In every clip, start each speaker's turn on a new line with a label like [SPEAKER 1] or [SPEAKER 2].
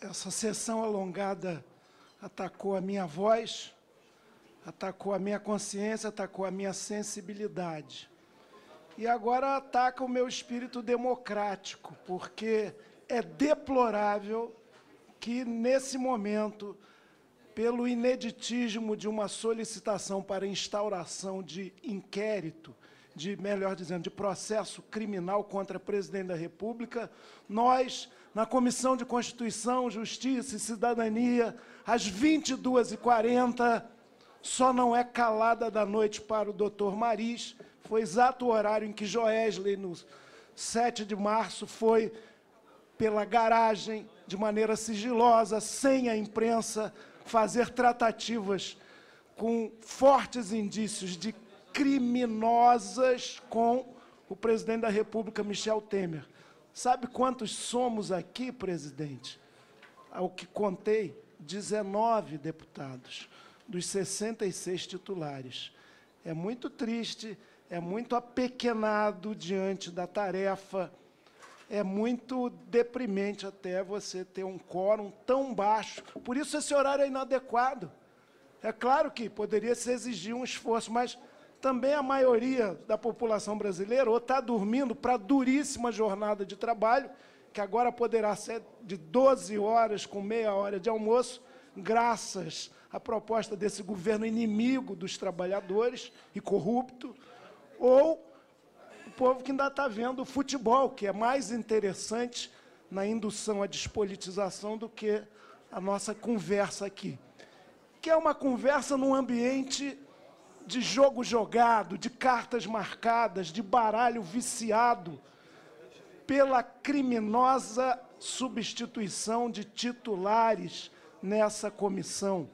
[SPEAKER 1] Essa sessão alongada atacou a minha voz, atacou a minha consciência, atacou a minha sensibilidade. E agora ataca o meu espírito democrático, porque é deplorável que, nesse momento, pelo ineditismo de uma solicitação para instauração de inquérito, melhor dizendo, de processo criminal contra o presidente da República, nós, na Comissão de Constituição, Justiça e Cidadania, às 22h40, só não é calada da noite para o doutor Mariz. Foi exato o horário em que Joesley, no 7 de março, foi pela garagem, de maneira sigilosa, sem a imprensa, fazer tratativas com fortes indícios de criminosas com o presidente da República, Michel Temer. Sabe quantos somos aqui, presidente? Ao que contei, 19 deputados, dos 66 titulares. É muito triste, é muito apequenado diante da tarefa, é muito deprimente até você ter um quórum tão baixo. Por isso esse horário é inadequado. É claro que poderia se exigir um esforço, mas também a maioria da população brasileira ou está dormindo para a duríssima jornada de trabalho, que agora poderá ser de 12 horas com meia hora de almoço, graças à proposta desse governo inimigo dos trabalhadores e corrupto, ou o povo que ainda está vendo o futebol, que é mais interessante na indução à despolitização do que a nossa conversa aqui, que é uma conversa num ambiente de jogo jogado, de cartas marcadas, de baralho viciado pela criminosa substituição de titulares nessa comissão,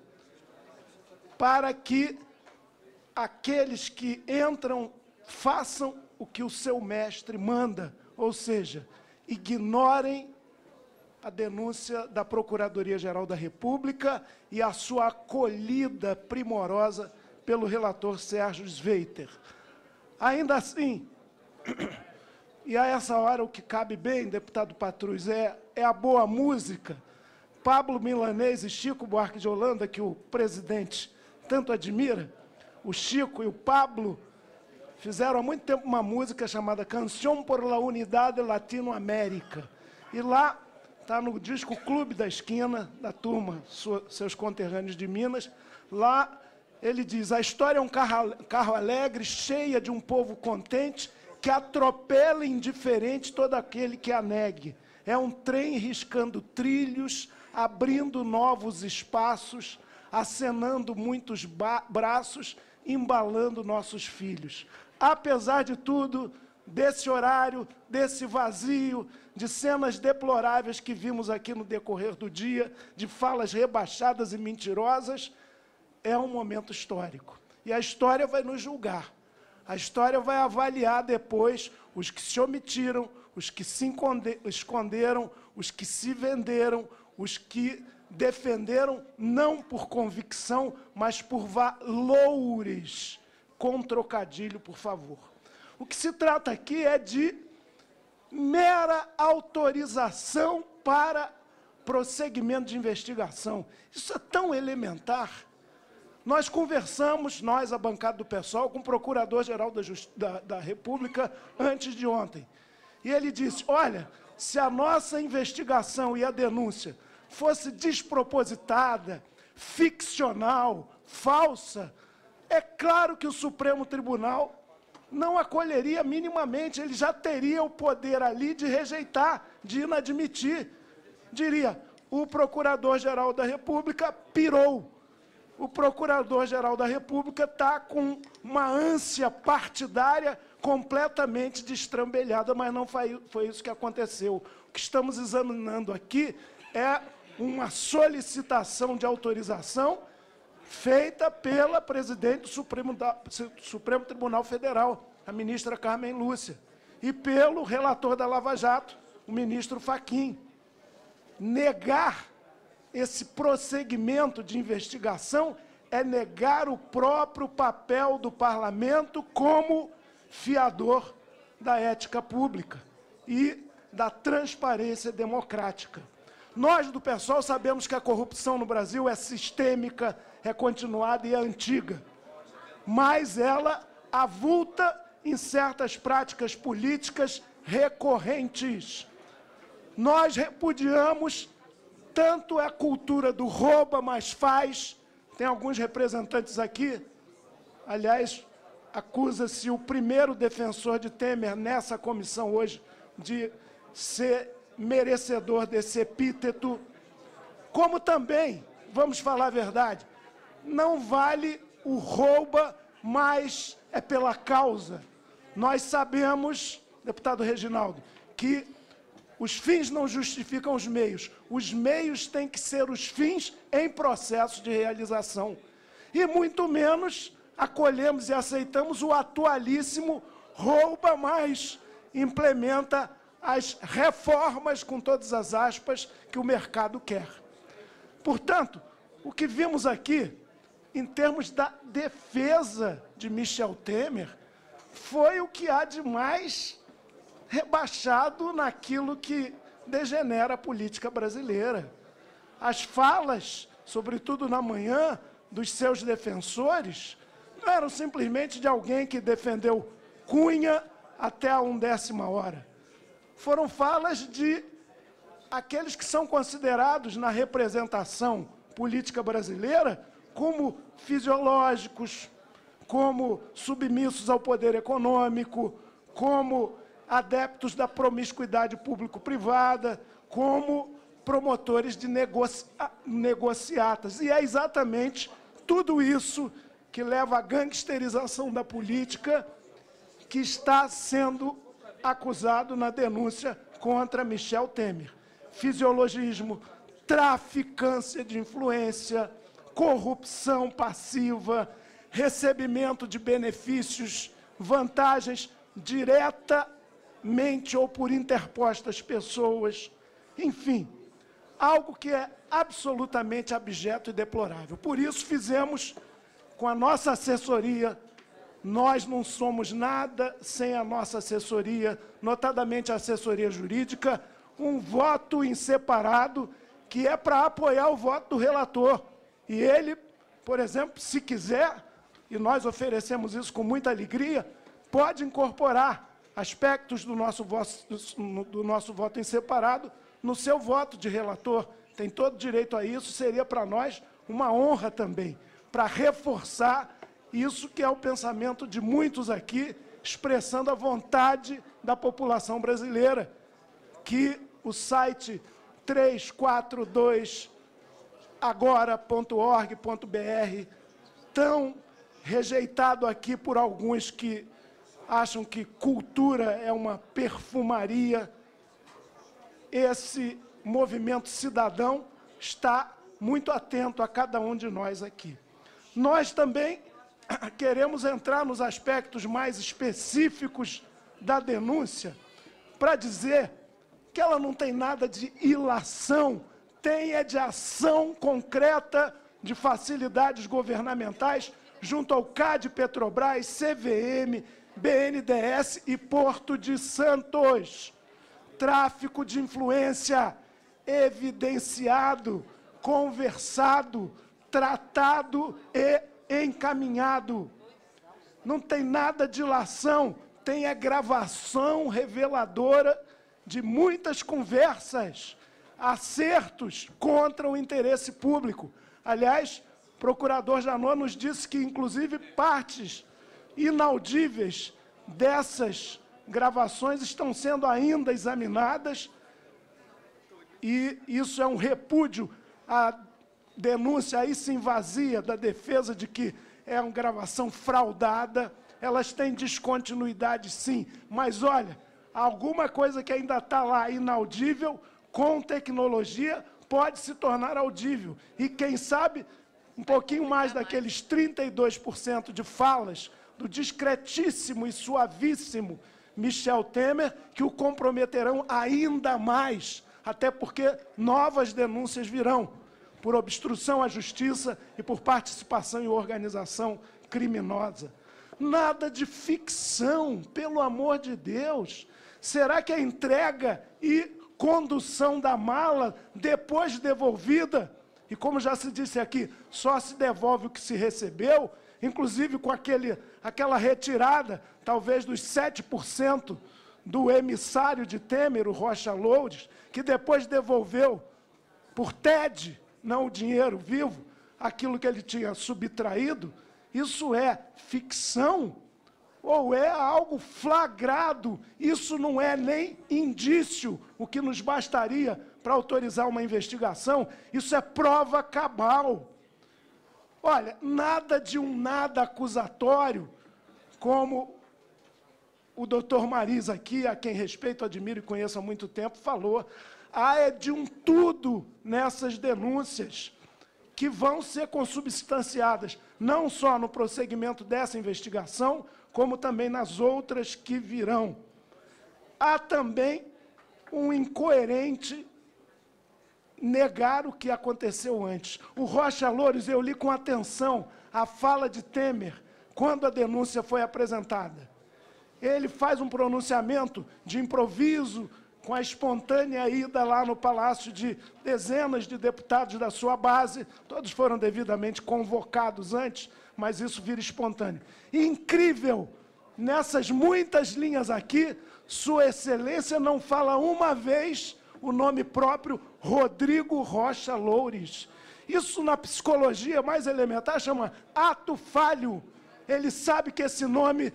[SPEAKER 1] para que aqueles que entram façam o que o seu mestre manda, ou seja, ignorem a denúncia da Procuradoria-Geral da República e a sua acolhida primorosa pelo relator Sérgio Sveiter. Ainda assim, e a essa hora o que cabe bem, deputado Patrus, é a boa música. Pablo Milanês e Chico Buarque de Holanda, que o presidente tanto admira, o Chico e o Pablo fizeram há muito tempo uma música chamada Canção por la Unidade Latinoamérica. E lá está no disco Clube da Esquina, da turma, seus conterrâneos de Minas. Lá ele diz: a história é um carro alegre, cheia de um povo contente, que atropela indiferente todo aquele que a negue. É um trem riscando trilhos, abrindo novos espaços, acenando muitos braços, embalando nossos filhos. Apesar de tudo, desse horário, desse vazio, de cenas deploráveis que vimos aqui no decorrer do dia, de falas rebaixadas e mentirosas, é um momento histórico. E a história vai nos julgar. A história vai avaliar depois os que se omitiram, os que se esconderam, os que se venderam, os que defenderam não por convicção, mas por valores. Com trocadilho, por favor. O que se trata aqui é de mera autorização para prosseguimento de investigação. Isso é tão elementar. Nós conversamos, a bancada do PSOL, com o Procurador-Geral da República antes de ontem. E ele disse: olha, se a nossa investigação e a denúncia fosse despropositada, ficcional, falsa, é claro que o Supremo Tribunal não acolheria minimamente, ele já teria o poder ali de rejeitar, de inadmitir. Diria: o Procurador-Geral da República pirou. O Procurador-Geral da República está com uma ânsia partidária completamente destrambelhada, mas não foi isso que aconteceu. O que estamos examinando aqui é uma solicitação de autorização feita pela presidente do Supremo Tribunal Federal, a ministra Carmen Lúcia, e pelo relator da Lava Jato, o ministro Fachin. Negar esse prosseguimento de investigação é negar o próprio papel do parlamento como fiador da ética pública e da transparência democrática. Nós, do PSOL, sabemos que a corrupção no Brasil é sistêmica, é continuada e é antiga. Mas ela avulta em certas práticas políticas recorrentes. Nós repudiamos tanto a cultura do rouba, mas faz. Tem alguns representantes aqui, aliás, acusa-se o primeiro defensor de Temer nessa comissão hoje de ser merecedor desse epíteto. Como também, vamos falar a verdade, não vale o rouba, mas é pela causa. Nós sabemos, deputado Reginaldo, que os fins não justificam os meios têm que ser os fins em processo de realização. E muito menos acolhemos e aceitamos o atualíssimo rouba, mas implementa as reformas, com todas as aspas, que o mercado quer. Portanto, o que vimos aqui, em termos da defesa de Michel Temer, foi o que há de mais rebaixado naquilo que degenera a política brasileira. As falas, sobretudo na manhã, dos seus defensores, não eram simplesmente de alguém que defendeu Cunha até a 1/10 hora. Foram falas de aqueles que são considerados na representação política brasileira como fisiológicos, como submissos ao poder econômico, como adeptos da promiscuidade público-privada, como promotores de negociatas. E é exatamente tudo isso que leva à gangsterização da política que está sendo acusado na denúncia contra Michel Temer. Fisiologismo, traficância de influência, corrupção passiva, recebimento de benefícios, vantagens diretamente ou por interpostas pessoas, enfim, algo que é absolutamente abjeto e deplorável. Por isso fizemos, com a nossa assessoria, nós não somos nada sem a nossa assessoria, notadamente a assessoria jurídica, um voto em separado, que é para apoiar o voto do relator. E ele, por exemplo, se quiser, e nós oferecemos isso com muita alegria, pode incorporar aspectos do nosso voto em separado no seu voto de relator. Tem todo direito a isso, seria para nós uma honra também, para reforçar isso que é o pensamento de muitos aqui, expressando a vontade da população brasileira, que o site 342agora.org.br, tão rejeitado aqui por alguns que acham que cultura é uma perfumaria, esse movimento cidadão está muito atento a cada um de nós aqui. Nós também queremos entrar nos aspectos mais específicos da denúncia para dizer que ela não tem nada de ilação, tem é de ação concreta de facilidades governamentais junto ao CAD, Petrobras, CVM, BNDES e Porto de Santos. Tráfico de influência evidenciado, conversado, tratado e encaminhado. Não tem nada de ilação, tem a gravação reveladora de muitas conversas, acertos contra o interesse público. Aliás, o procurador Janot nos disse que, inclusive, partes inaudíveis dessas gravações estão sendo ainda examinadas, e isso é um repúdio à denúncia aí sim vazia da defesa de que é uma gravação fraudada. Elas têm descontinuidade sim, mas olha, alguma coisa que ainda está lá inaudível, com tecnologia, pode se tornar audível. E quem sabe, um pouquinho mais daqueles 32% de falas do discretíssimo e suavíssimo Michel Temer, que o comprometerão ainda mais, até porque novas denúncias virão, por obstrução à justiça e por participação em organização criminosa. Nada de ficção, pelo amor de Deus. Será que a entrega e condução da mala depois devolvida. E como já se disse aqui, só se devolve o que se recebeu, inclusive com aquela retirada, talvez dos 7% do emissário de Temer, o Rocha Loures, que depois devolveu por TED, não o dinheiro vivo, aquilo que ele tinha subtraído. Isso é ficção ou é algo flagrado? Isso não é nem indício, o que nos bastaria para autorizar uma investigação. Isso é prova cabal. Olha, nada de um nada acusatório, como o doutor Mariz aqui, a quem respeito, admiro e conheço há muito tempo, falou. É de um tudo nessas denúncias que vão ser consubstanciadas, não só no prosseguimento dessa investigação, como também nas outras que virão. Há também um incoerente negar o que aconteceu antes. O Rocha Loures, eu li com atenção a fala de Temer quando a denúncia foi apresentada. Ele faz um pronunciamento de improviso, com a espontânea ida lá no palácio de dezenas de deputados da sua base, todos foram devidamente convocados antes, mas isso vira espontâneo. E incrível, nessas muitas linhas aqui, Sua Excelência não fala uma vez o nome próprio Rodrigo Rocha Loures. Isso na psicologia mais elementar chama ato falho. Ele sabe que esse nome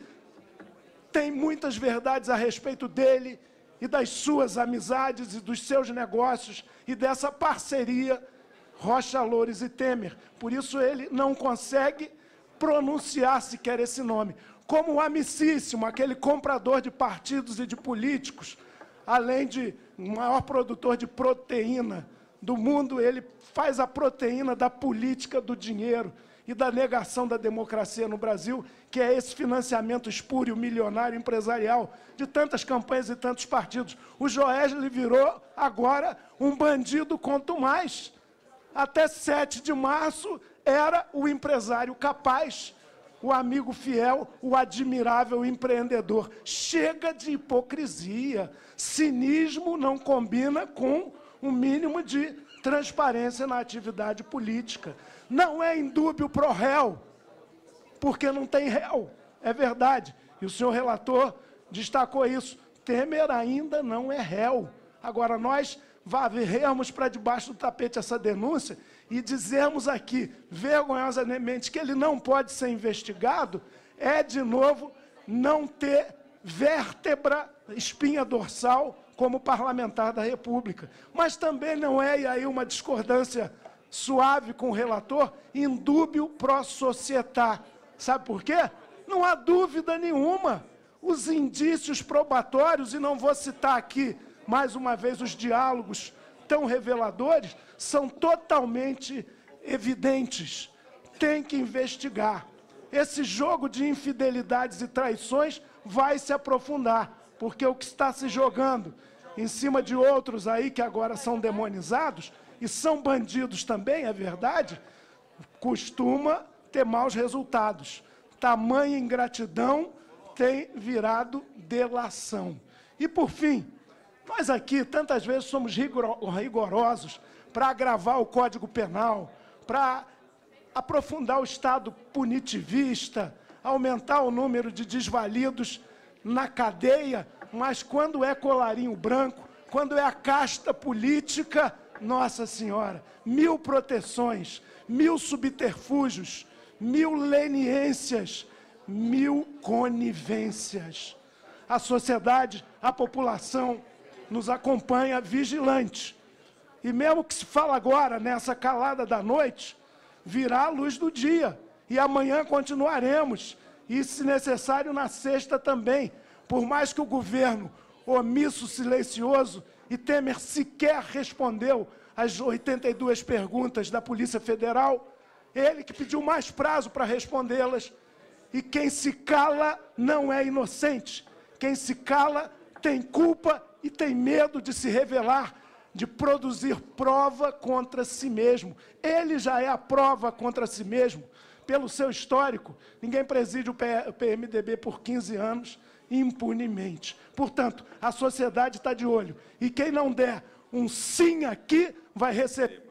[SPEAKER 1] tem muitas verdades a respeito dele e das suas amizades e dos seus negócios e dessa parceria Rocha Loures e Temer. Por isso ele não consegue pronunciar sequer esse nome. Como o amicíssimo, aquele comprador de partidos e de políticos, além de o maior produtor de proteína do mundo, ele faz a proteína da política do dinheiro e da negação da democracia no Brasil, que é esse financiamento espúrio, milionário, empresarial, de tantas campanhas e tantos partidos. O Joesley virou, agora, um bandido quanto mais. Até 7 de março, era o empresário capaz, o amigo fiel, o admirável empreendedor. Chega de hipocrisia. Cinismo não combina com um mínimo de transparência na atividade política. Não é indúbio pro réu, porque não tem réu, é verdade. E o senhor relator destacou isso. Temer ainda não é réu. Agora, nós varremos para debaixo do tapete essa denúncia e dizermos aqui, vergonhosamente, que ele não pode ser investigado, é, de novo, não ter vértebra, espinha dorsal, como parlamentar da República. Mas também não é, e aí uma discordância suave com o relator, indúbio pro società. Sabe por quê? Não há dúvida nenhuma. Os indícios probatórios, e não vou citar aqui, mais uma vez, os diálogos tão reveladores, são totalmente evidentes. Tem que investigar. Esse jogo de infidelidades e traições vai se aprofundar, porque o que está se jogando em cima de outros aí que agora são demonizados, e são bandidos também, é verdade, costuma ter maus resultados. Tamanha ingratidão tem virado delação. E, por fim, nós aqui, tantas vezes, somos rigorosos para agravar o Código Penal, para aprofundar o Estado punitivista, aumentar o número de desvalidos na cadeia, mas quando é colarinho branco, quando é a casta política, Nossa Senhora, 1000 proteções, 1000 subterfúgios, 1000 leniências, 1000 conivências. A sociedade, a população nos acompanha vigilante. E mesmo que se fala agora, nessa calada da noite, virá a luz do dia. E amanhã continuaremos. E, se necessário, na sexta também. Por mais que o governo, omisso, silencioso, e Temer sequer respondeu às 82 perguntas da Polícia Federal, ele que pediu mais prazo para respondê-las. E quem se cala não é inocente. Quem se cala tem culpa e tem medo de se revelar, de produzir prova contra si mesmo. Ele já é a prova contra si mesmo, pelo seu histórico. Ninguém preside o PMDB por 15 anos impunemente. Portanto, a sociedade está de olho. E quem não der um sim aqui, vai receber